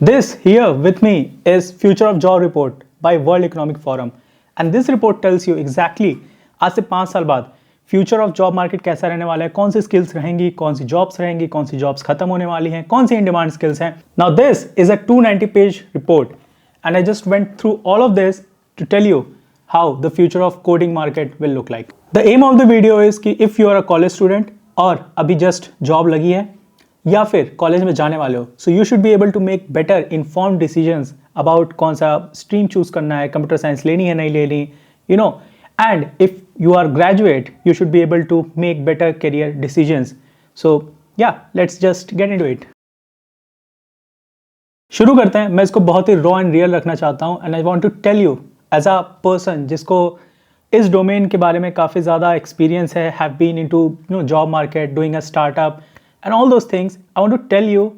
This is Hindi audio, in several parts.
This here with me is Future of Job Report by World Economic Forum, and this report tells you exactly आज से 5 साल बाद फ्यूचर ऑफ जॉब मार्केट कैसा रहने वाला है, कौन सी स्किल्स रहेंगी, कौन सी जॉब्स रहेंगी, कौन सी जॉब्स खत्म होने वाली हैं, कौन सी इन डिमांड स्किल्स हैं. Now this is a 290 page report and I just went through all of this to tell you how the future of coding market will look like. The aim of the video is कि if you are a college student और अभी just job लगी है या फिर कॉलेज में जाने वाले हो, so you should be able to make better informed decisions about कौन सा stream choose करना है, computer science लेनी है नहीं लेनी, you know, and if you are graduate you should be able to make better career decisions. So yeah, let's just get into it. शुरू करते हैं. मैं इसको बहुत ही रॉ एंड रियल रखना चाहता हूँ and I want to tell you as a person जिसको इस डोमेन के बारे में काफ़ी ज़्यादा एक्सपीरियंस है, have been into job market, doing a startup and all those things. I want to tell you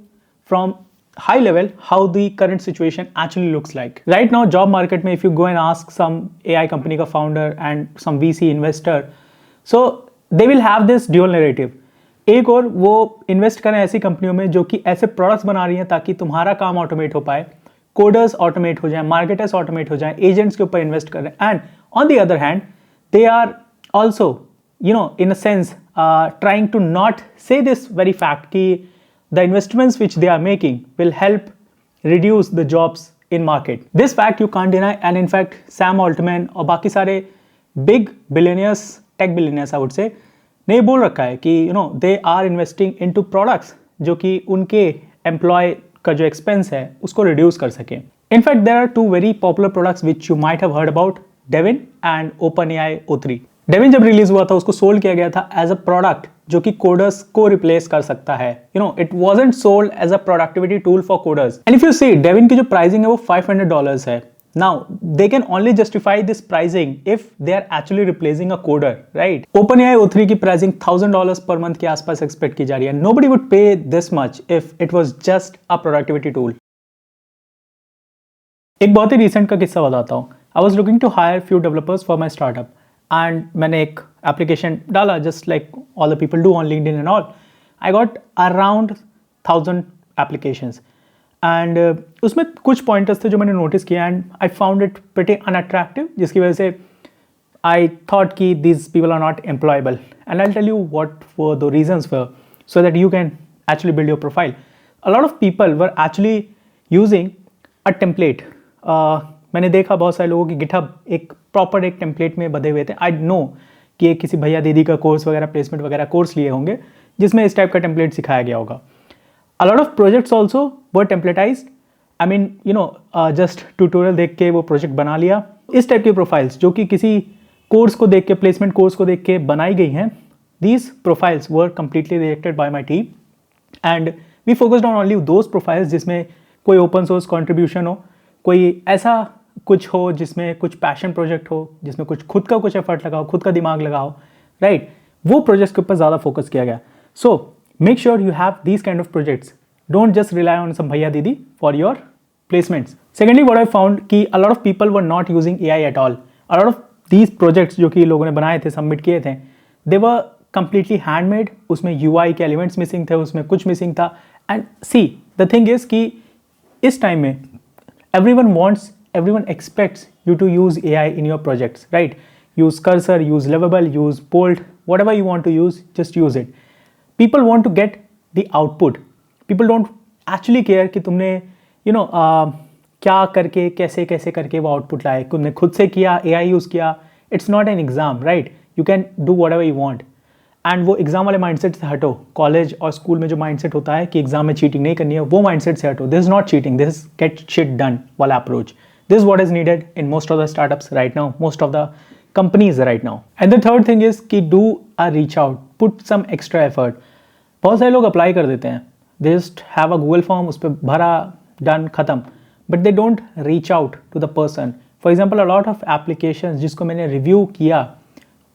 from high level how the current situation actually looks like right now. Job market में if you go and ask some AI company का founder and some VC investor, so they will have this dual narrative. एक और वो इन्वेस्ट करें ऐसी कंपनियों में जो कि ऐसे प्रोडक्ट्स बना रही हैं ताकि तुम्हारा काम ऑटोमेट हो पाए, कोडर्स ऑटोमेट हो जाए, मार्केटर्स ऑटोमेट हो जाए, एजेंट्स के ऊपर इन्वेस्ट करें. And on the other hand they are also in a sense trying to not say this very fact कि the investments which they are making will help reduce the jobs in market. This fact you can't deny and in fact Sam Altman और बाकी सारे big billionaires, tech billionaires I would say, ने बोल रखा है कि they are investing into products जो कि उनके एम्प्लॉय का जो एक्सपेंस है उसको रिड्यूस कर सकें. In fact there are two very popular products which you might have heard about, Devin and OpenAI O3. Devin जब रिलीज हुआ था उसको सोल्ड किया गया था एज अ प्रोडक्ट जो कि कोडर्स को रिप्लेस कर सकता है. It wasn't sold as a productivity tool for coders. And if you see Devin की जो प्राइसिंग है वो $500 है. Now, they can only justify this pricing if they are actually replacing a coder, right? OpenAI O3 की pricing $1,000 per month के आसपास expect की जा रही है. Nobody would pay this much if it was just a productivity tool. एक बहुत ही recent का किस्सा बताता हूँ. I was looking to hire few developers for my startup and मैंने एक application डाला just like all the people do on LinkedIn and all. I got around 1,000 applications. And उसमें कुछ पॉइंटर्स थे जो मैंने नोटिस किया and I found it pretty unattractive, जिसकी वजह से आई थॉट कि these people are not employable. And I tell you what were the reasons for so that you can actually build your profile. A lot of people were actually using a template. मैंने देखा बहुत सारे लोगों की गिटहब एक प्रॉपर एक टेम्पलेट में बधे हुए थे. आई नो कि एक किसी भैया दीदी का कोर्स वगैरह, प्लेसमेंट वगैरह कोर्स लिए होंगे जिसमें इस टाइप का टेम्पलेट सिखाया गया होगा. A lot of projects also were templatized. I mean, just tutorial देख के वो प्रोजेक्ट बना लिया. इस टाइप के प्रोफाइल्स जो कि किसी कोर्स को देख के, प्लेसमेंट कोर्स को देख के बनाई गई हैं, these profiles were completely rejected by my team and we focused on only those profiles जिसमें कोई open source contribution हो, कोई ऐसा कुछ हो जिसमें कुछ पैशन प्रोजेक्ट हो, जिसमें कुछ खुद का कुछ एफर्ट लगाओ, खुद का दिमाग लगाओ, राइट? वो प्रोजेक्ट्स के ऊपर ज़्यादा फोकस किया गया. सो make sure you have these kind of projects. Don't just rely on some bhaiya didi for your placements. Secondly, what I found कि a lot of people were not using AI at all. A lot of these projects जो कि लोगों ने बनाए थे, सबमिट किए थे, they were completely handmade. उसमें UI के elements missing थे, उसमें कुछ missing था. And see, the thing is कि इस time में everyone expects you to use AI in your projects, right? Use Cursor, use Lovable, use Bolt, whatever you want to use, just use it. People want to get the output. People don't actually care कि तुमने क्या करके कैसे कैसे करके वो आउटपुट लाए, तुमने खुद से किया, AI यूज़ किया. It's not an exam, right? You can do what ever you want. And वो एग्जाम वाले माइंडसेट से हटो. कॉलेज और स्कूल में जो माइंडसेट होता है कि एग्जाम में चीटिंग नहीं करनी है, वो माइंडसेट से हटो. This is not cheating, this is get shit done वाला approach. This is what is needed in most of the startups right now, most of the companies right now. And the third thing is कि do a reach out, put some extra effort. बहुत सारे लोग अप्लाई कर देते हैं, they just have a Google form, उस पर भरा, डन, ख़त्म, but they don't reach out to the person. For example a lot of applications जिसको मैंने रिव्यू किया,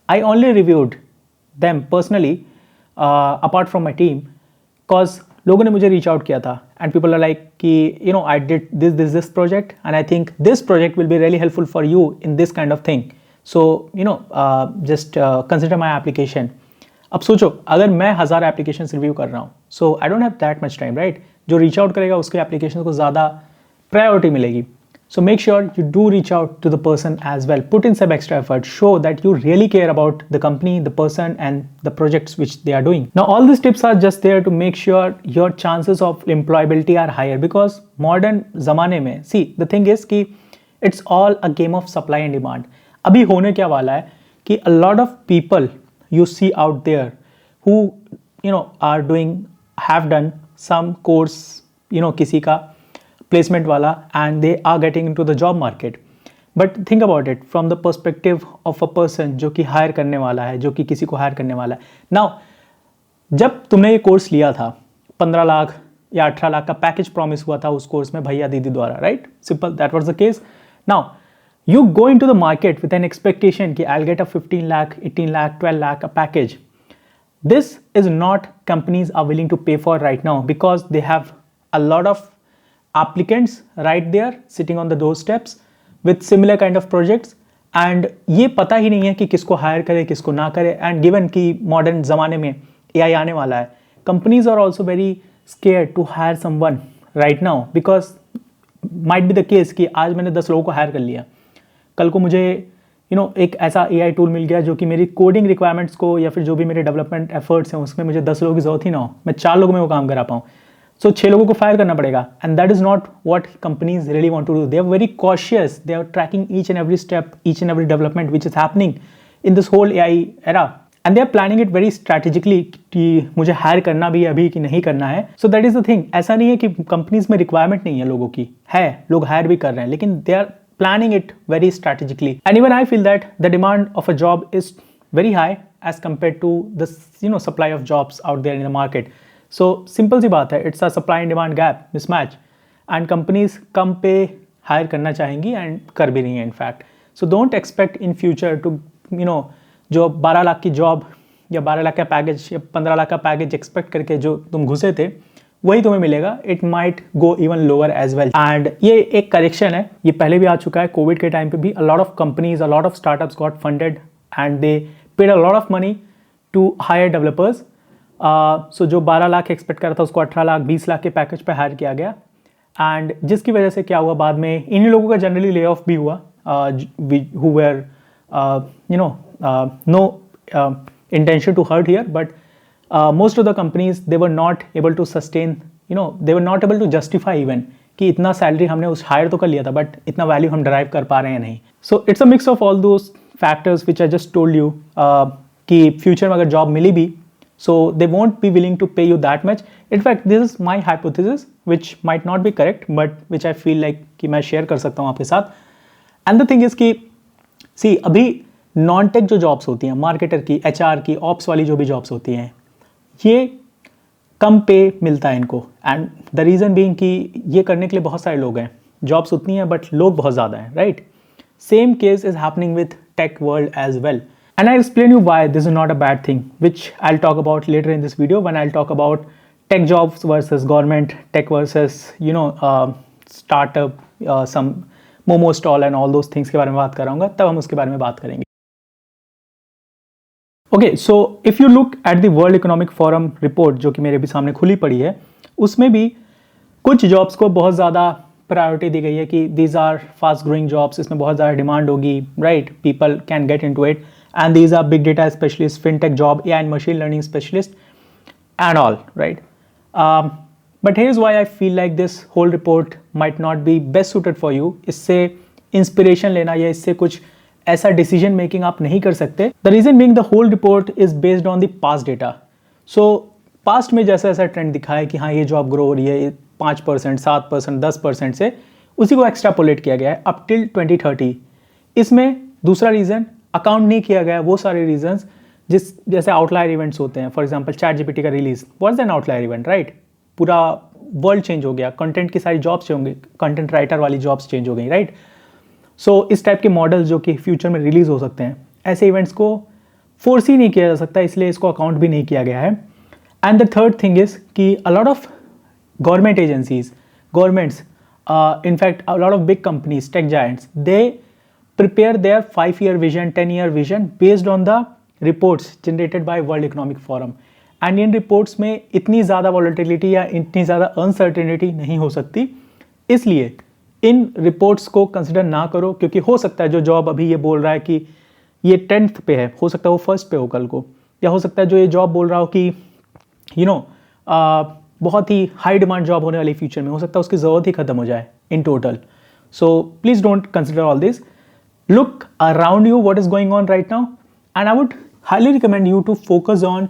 I only reviewed them personally apart from my team, because लोगों ने मुझे रीच आउट किया था एंड पीपल आर लाइक कि I did this project and I think this project will be really helpful for you in this kind of thing. So just consider my application. अब सोचो अगर मैं 1000 एप्लीकेशन रिव्यू कर रहा हूँ, so I don't have that much time, right? जो रीच आउट करेगा उसके एप्लीकेशन को ज़्यादा प्रायोरिटी मिलेगी. So make sure you do reach out to the person as well. Put in some extra effort. Show that you really care about the company, the person, and the projects which they are doing. Now, all these tips are just there to make sure your chances of employability are higher, because modern zamane mein, see, the thing is कि it's all a game of supply and demand. अभी होने क्या वाला है कि a lot of people you see out there who are doing, have done some course, किसी का placement wala, and they are getting into the job market. But think about it from the perspective of a person जो कि hire करने वाला है, जो कि किसी को hire करने वाला है. Now, जब तुमने ये कोर्स लिया था 15 लाख या 18 लाख का पैकेज प्रॉमिस हुआ था उस कोर्स में भैया दीदी द्वारा, right? Simple, that was the case. Now you go into the market with an expectation कि I'll get a 15 lakh, 18 lakh, 12 lakh a package. This is not companies are willing to pay for right now, because they have a lot of applicants right there sitting on the doorsteps with similar kind of projects, and ये पता ही नहीं है कि किसको हायर करे किसको ना करे. एंड गिवन कि मॉडर्न ज़माने में AI आने वाला है, companies are also very scared to hire someone right now, because might be the case कि आज मैंने 10 लोगों को हायर कर लिया, कल को मुझे एक ऐसा AI टूल मिल गया जो कि मेरी कोडिंग रिक्वायरमेंट्स को या फिर जो भी मेरे डेवलपमेंट एफर्ट्स हैं उसमें मुझे 10 लोगों की जरूरत ही ना हो, मैं 4 लोगों में वो काम करा पाऊँ. So 6 लोगों को फायर करना पड़ेगा, and that is not what companies really want to do. They are very cautious, they are tracking each and every step, each and every development which is happening in this whole AI era, and they are planning it very strategically कि मुझे हायर करना भी है अभी कि नहीं करना है. So that is the thing. ऐसा नहीं है कि कंपनीज में रिक्वायरमेंट नहीं है लोगों की, है, लोग हायर भी कर रहे हैं, लेकिन they are planning it very strategically. And even I feel that the demand of a job is very high as compared to the supply of jobs out there in the market. So simple सी बात है, it's a supply and demand gap mismatch, and companies कम पे हायर करना चाहेंगी and कर भी रही हैं in fact. So don't expect in future to जो 12 लाख की जॉब या 12 लाख का पैकेज या 15 लाख का पैकेज एक्सपेक्ट करके जो तुम घुसे थे वही तुम्हें मिलेगा. It might go even lower as well. And ये एक करेक्शन है, ये पहले भी आ चुका है. कोविड के टाइम पे भी a lot of companies, a lot of startups got funded and they paid a lot of money to hire developers. So जो 12 लाख एक्सपेक्ट कर रहा था उसको 18 लाख 20 लाख के पैकेज पे हायर किया गया, एंड जिसकी वजह से क्या हुआ, बाद में इन्हीं लोगों का जनरली ले ऑफ भी हुआ, who were no intention to hurt here, but most of the companies, they were not able to sustain, they were not able to justify even कि इतना सैलरी हमने उस हायर तो कर लिया था बट इतना वैल्यू हम डराइव कर पा रहे हैं नहीं. So it's a mix of all those factors which I just told you कि फ्यूचर में अगर जॉब मिली भी, so they won't be willing to pay you that much. In fact this is my hypothesis which might not be correct, but which I feel like कि मैं शेयर कर सकता हूँ आपके साथ. एंड द थिंग इज कि सी अभी नॉन टेक जो जॉब्स होती हैं, मार्केटर की, HR की, ऑप्स वाली जो भी जॉब्स होती हैं, ये कम पे मिलता है इनको. एंड द रीज़न बीइंग कि ये करने के लिए बहुत सारे लोग हैं, जॉब्स उतनी हैं बट लोग बहुत ज़्यादा हैं, right? Same case is happening with tech world as well. And I explain you why this is not a bad thing, which I will talk about later in this video when I will talk about tech jobs versus government, tech versus startup, some momo stall and all those things के बारे में बात कराऊंगा, तब हम उसके बारे में बात करेंगे. Okay, so if you look at the world Economic forum report जो कि मेरे भी सामने खुली पड़ी है, उसमें भी कुछ जॉब्स को बहुत ज़्यादा प्रायोरिटी दी गई है कि these are fast growing jobs, इसमें बहुत ज़्यादा डिमांड होगी, right? People can get into it, and these are big data specialist, fintech job, AI and machine learning specialist and all, right? But here is why I feel like this whole report might not be best suited for you. इससे इंस्पिरेशन लेना या इससे कुछ ऐसा डिसीजन मेकिंग आप नहीं कर सकते. The reason being the whole report is based on the past data. So past में जैसा ऐसा ट्रेंड दिखा है कि हाँ ये जॉब ग्रो हो रही है 5%, 7%, 10% से, उसी को एक्स्ट्रापोलेट किया गया है अप टिल 2030. इसमें दूसरा रीज़न अकाउंट नहीं किया गया है वो सारे रीजंस जैसे आउटलायर इवेंट्स होते हैं. फॉर एग्जांपल ChatGPT का release what's an outlier event, right? पूरा वर्ल्ड चेंज हो गया, कंटेंट की सारी जॉब्स चेंज होंगी, कंटेंट राइटर वाली जॉब्स चेंज हो गई, राइट? सो इस टाइप के मॉडल्स जो कि फ्यूचर में रिलीज हो सकते हैं, ऐसे इवेंट्स को फोर्स ही नहीं किया जा सकता, इसलिए इसको अकाउंट भी नहीं किया गया है. And the third thing is कि a lot of government agencies, governments, in fact a lot of big companies, tech giants, they prepare their 5-year vision, 10-year vision based on the reports generated by World Economic Forum, and इन रिपोर्ट्स में इतनी ज़्यादा वॉलेटिलिटी या इतनी ज़्यादा अनसर्टेनिटी नहीं हो सकती, इसलिए इन रिपोर्ट्स को कंसिडर ना करो, क्योंकि हो सकता है जो जॉब अभी ये बोल रहा है कि ये 10th पे है, हो सकता है वो फर्स्ट पे हो कल को, या हो सकता है जो ये जॉब बोल रहा हो कि बहुत ही हाई डिमांड जॉब होने वाली फ्यूचर में, हो सकता है उसकी ज़रूरत ही खत्म हो जाए in total. So please don't consider all this. Look around you what is going on right now, and I would highly recommend you to focus on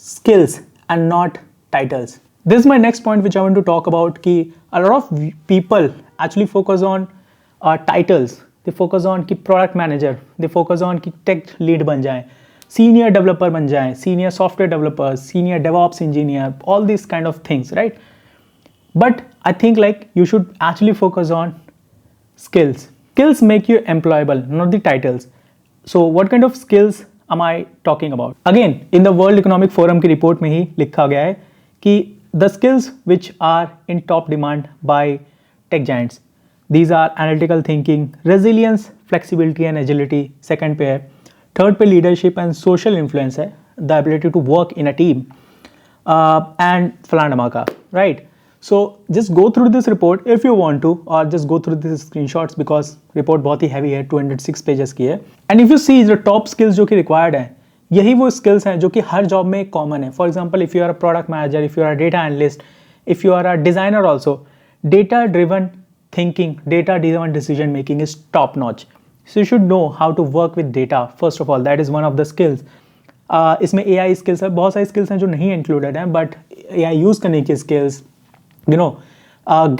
skills and not titles. This is my next point which I want to talk about, ki a lot of people actually focus on titles. They focus on कि product manager, they focus on कि tech lead बन जाएं, senior developer बन जाएं, senior software developers, senior DevOps engineer, all these kind of things, right? But I think like you should actually focus on skills. Skills make you employable, not the titles. So what kind of skills am I talking about? Again, in the World Economic Forum की रिपोर्ट में ही लिखा गया है कि the skills which are in top demand by tech giants, these are analytical thinking, resilience, flexibility and agility. Second पे है. Third पे leadership and social influence है, the ability to work in a team, and फलाना धमाका, right? So just go through this report if you want to, or just go through these screenshots because report बहुत ही heavy है, 206 pages की है. And if you see the top skills जो कि required हैं, यही वो skills हैं जो कि हर job में common है. For example, if you are a product manager, if you are a data analyst, if you are a designer also, data driven thinking, data driven decision making is top notch. So you should know how to work with data. First of all, that is one of the skills. इसमें AI skills है, बहुत सारी skills हैं जो नहीं included हैं, but AI use करने की skills,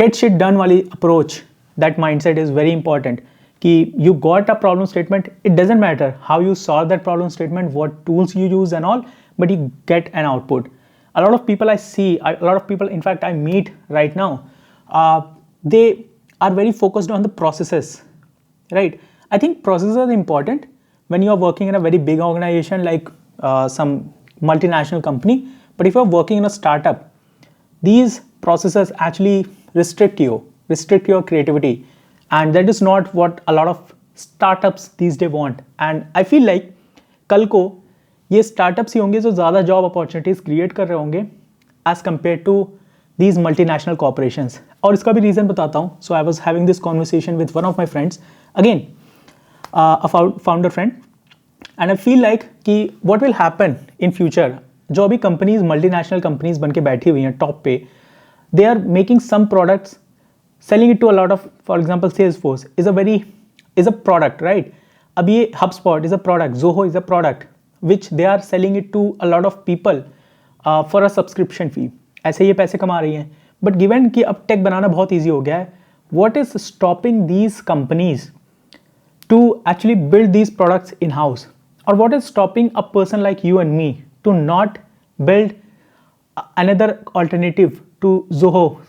get shit done वाली approach, that mindset is very important. कि you got a problem statement, it doesn't matter how you solve that problem statement, what tools you use and all, but you get an output. A lot of people I see, a lot of people in fact I meet right now, they are very focused on the processes, right? I think processes are important when you are working in a very big organization like some multinational company, but if you are working in a startup, these processes actually restrict your creativity, and that is not what a lot of startups these days want. And I feel like कल को ये startups ही होंगे जो ज़्यादा job opportunities create कर रहे होंगे as compared to these multinational corporations. और इसका भी reason बताता हूँ. So I was having this conversation with one of my friends, again a founder friend, and I feel like कि what will happen in future, जो अभी कंपनीज मल्टीनेशनल कंपनीज बन के बैठी हुई हैं टॉप पे, they are making some products, selling it to a lot of, for example, Salesforce is a product, right? अब ये HubSpot is a product, Zoho is a product, which they are selling it to a lot of people for a subscription fee. ऐसे ये पैसे कमा रही हैं. But given कि अब टेक बनाना बहुत ईजी हो गया है, what is stopping these companies to actually build these products in-house? Or what is stopping a person like you and me to not build another alternative to Zoho,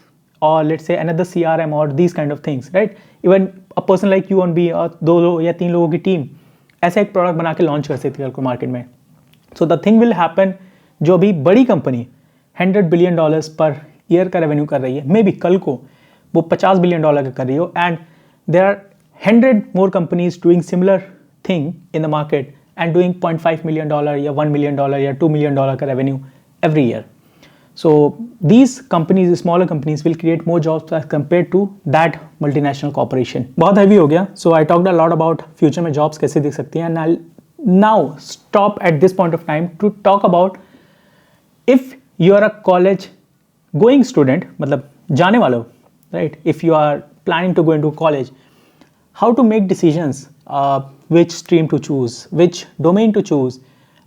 or let's say another CRM or these kind of things, right? Even a person like you and me, और 2 या 3 लोगों की टीम ऐसा एक प्रोडक्ट बना के लॉन्च कर सकती है मार्केट में. So the thing will happen, जो अभी बड़ी कंपनी $100 बिलियन पर ईयर का रेवेन्यू कर रही है, मे बी कल को वो $50 बिलियन का कर रही हो, and there are 100 more companies doing similar thing in the market and doing $0.5 million या $1 million या $2 million का revenue every year. So these companies, smaller companies, will create more jobs as compared to that multinational corporation. बहुत heavy हो गया. So I talked a lot about future में jobs कैसे दिख सकती हैं, and I'll now stop at this point of time to talk about if you are a college going student, मतलब जाने वाले हो, right? If you are planning to go into college, how to make decisions, which stream to choose, which domain to choose,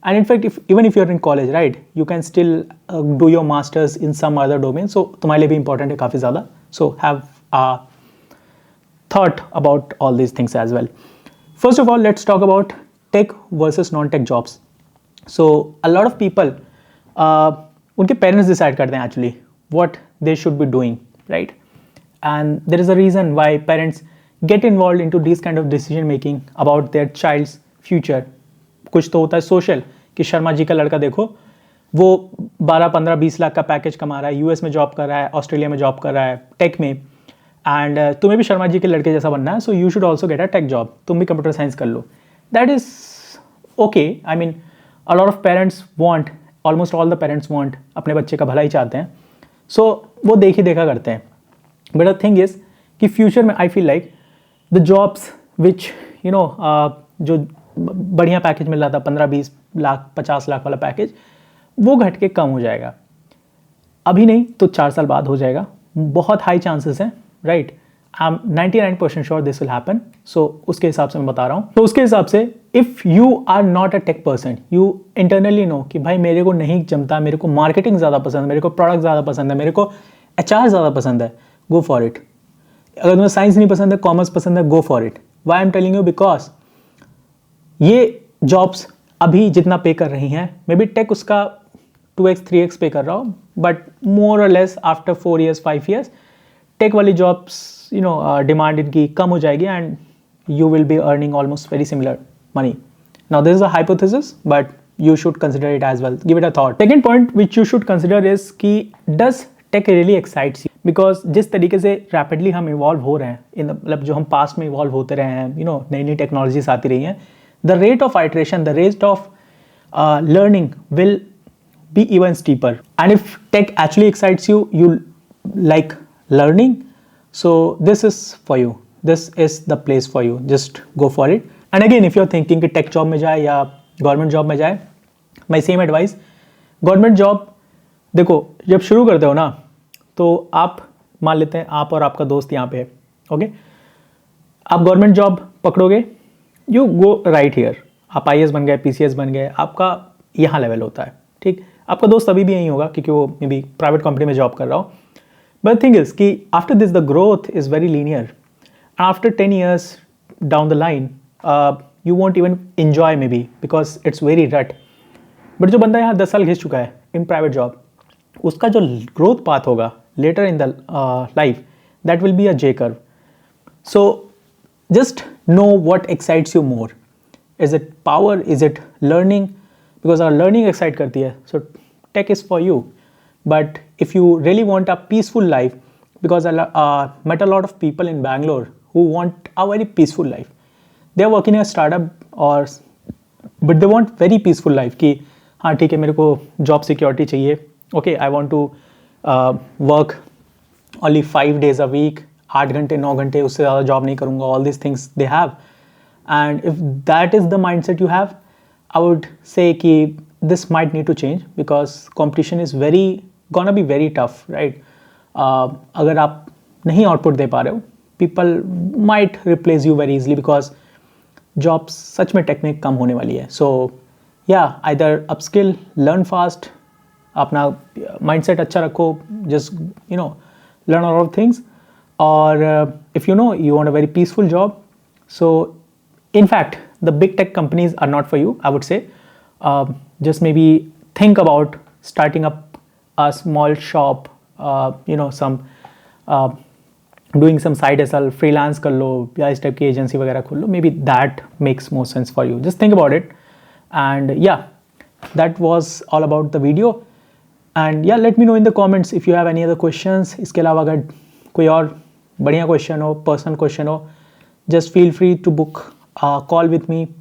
and in fact even if you're in college, right, you can still do your masters in some other domain, so तुम्हारे लिए भी important है काफ़ी ज़्यादा. So have a thought about all these things as well. First of all, let's talk about tech versus non-tech jobs. So a lot of people, उनके parents decide करते हैं actually what they should be doing, right? And there is a reason why parents get involved into this kind of decision making about their child's future. कुछ तो होता है सोशल, कि शर्मा जी का लड़का देखो, वो 12, 15, 20 लाख का पैकेज कमा रहा है, यूएस में जॉब कर रहा है, ऑस्ट्रेलिया में जॉब कर रहा है टेक में, एंड तुम्हें भी शर्मा जी के लड़के जैसा बनना है, so you should also get a tech job, तुम भी कंप्यूटर साइंस कर लो. That is okay, I mean a lot of parents want, almost all the parents want, अपने बच्चे का भला ही चाहते हैं, सो वो देख ही देखा करते हैं. बट द थिंग इज कि फ्यूचर में आई feel like the jobs which जो बढ़िया पैकेज मिल रहा था 15-20 लाख 50 लाख वाला पैकेज, वो घट के कम हो जाएगा. अभी नहीं तो 4 साल बाद हो जाएगा, बहुत हाई चांसेस हैं, right. I am 99% sure this will happen. So उसके हिसाब से मैं बता रहा हूँ. तो उसके हिसाब से if you are not a tech person, you internally know कि भाई मेरे को नहीं जमता, मेरे को मार्केटिंग ज़्यादा पसंद है, मेरे को प्रोडक्ट ज़्यादा पसंद है, मेरे को HR ज़्यादा पसंद है, गो फॉर इट. अगर तुम्हें साइंस नहीं पसंद है, कॉमर्स पसंद है, go for it. Why I am telling you, because ये जॉब्स अभी जितना पे कर रही हैं, मे बी टेक उसका 2x 3x पे कर रहा हो, बट मोर और less after 4 years 5 years tech वाली जॉब्स डिमांड इनकी कम हो जाएगी and you will be earning almost very similar money. Now this is a hypothesis but you should consider it as well. Give it a thought. Second point which you should consider is कि does tech really excites you? Because जिस तरीके से rapidly हम evolve हो रहे हैं, मतलब जो हम past में evolve होते रहे हैं, नई नई technologies आती रही हैं, the rate of iteration, the rate of learning will be even steeper. And if tech actually excites you, you like learning, so this is for you. This is the place for you. Just go for it. And again, if you're thinking कि tech job में जाए या गवर्नमेंट जॉब में जाए, my same advice, government job देखो जब शुरू करते हो ना, तो आप मान लेते हैं आप और आपका दोस्त यहाँ पे है, ओके, आप गवर्नमेंट जॉब पकड़ोगे, यू गो राइट हियर, आप IAS बन गए, PCS बन गए, आपका यहाँ लेवल होता है, ठीक. आपका दोस्त अभी भी यहीं होगा क्योंकि वो मे बी प्राइवेट कंपनी में जॉब कर रहा हो. बट थिंग इज कि after this the growth is very linear. After 10 years down the line you won't even enjoy maybe because it's very rut. But जो बंदा यहाँ 10 साल घिस चुका है इन प्राइवेट जॉब, उसका जो ग्रोथ पाथ होगा later in the life, that will be a J curve. So just know what excites you more. Is it power? Is it learning? Because our learning excite करती है, so tech is for you. But if you really want a peaceful life, because I met a lot of people in Bangalore who want a very peaceful life. They are working in a startup but they want very peaceful life कि हाँ ठीक है मेरे को job security चाहिए, okay I want to work only 5 days a week, 8 घंटे 9 घंटे, उससे ज़्यादा जॉब नहीं करूँगा. all these things they have, and if that is the mindset you have, I would say कि this might need to change because competition is gonna be very tough, right. अगर आप नहीं output दे पा रहे हो, people might replace you very easily because jobs सच में टेक में कम होने वाली है. So yeah either upskill, learn fast, अपना माइंडसेट अच्छा रखो, just learn all of things. और if you want a very peaceful job, so in fact the big tech companies are not for you, I would say. Just maybe think about starting up a small shop, some doing some side hustle, freelance कर लो या इस टाइप की एजेंसी वगैरह खोल लो. Maybe that makes more sense for you. Just think about it. And yeah that was all about the video. And yeah let me know in the comments if you have any other questions. इसके अलावा अगर कोई और बढ़िया क्वेश्चन हो, पर्सनल क्वेश्चन हो, just feel free to book call with me.